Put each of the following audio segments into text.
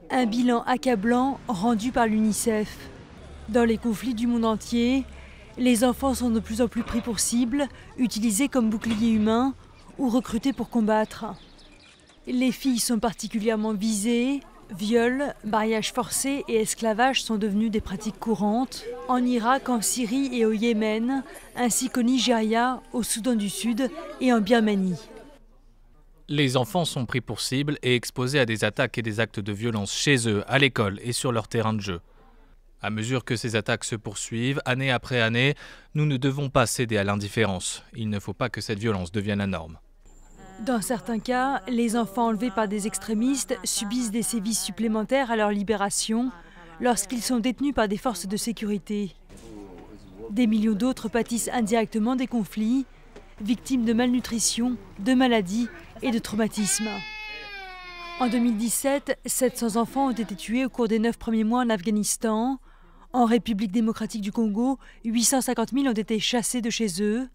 Un bilan accablant rendu par l'UNICEF. Dans les conflits du monde entier, les enfants sont de plus en plus pris pour cible, utilisés comme boucliers humains ou recrutés pour combattre. Les filles sont particulièrement visées. Viols, mariages forcés et esclavage sont devenus des pratiques courantes en Irak, en Syrie et au Yémen, ainsi qu'au Nigeria, au Soudan du Sud et en Birmanie. Les enfants sont pris pour cible et exposés à des attaques et des actes de violence chez eux, à l'école et sur leur terrain de jeu. À mesure que ces attaques se poursuivent, année après année, nous ne devons pas céder à l'indifférence. Il ne faut pas que cette violence devienne la norme. Dans certains cas, les enfants enlevés par des extrémistes subissent des sévices supplémentaires à leur libération lorsqu'ils sont détenus par des forces de sécurité. Des millions d'autres pâtissent indirectement des conflits, victimes de malnutrition, de maladies et de traumatismes. En 2017, 700 enfants ont été tués au cours des 9 premiers mois en Afghanistan. En République démocratique du Congo, 850 000 ont été chassés de chez eux.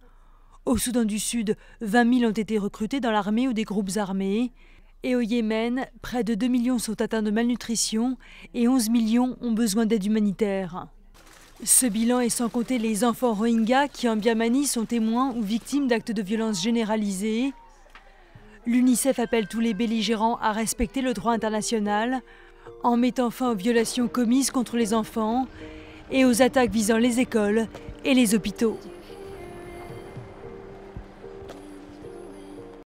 Au Soudan du Sud, 20 000 ont été recrutés dans l'armée ou des groupes armés. Et au Yémen, près de 2 millions sont atteints de malnutrition et 11 millions ont besoin d'aide humanitaire. Ce bilan est sans compter les enfants Rohingyas qui en Birmanie sont témoins ou victimes d'actes de violence généralisés. L'UNICEF appelle tous les belligérants à respecter le droit international en mettant fin aux violations commises contre les enfants et aux attaques visant les écoles et les hôpitaux.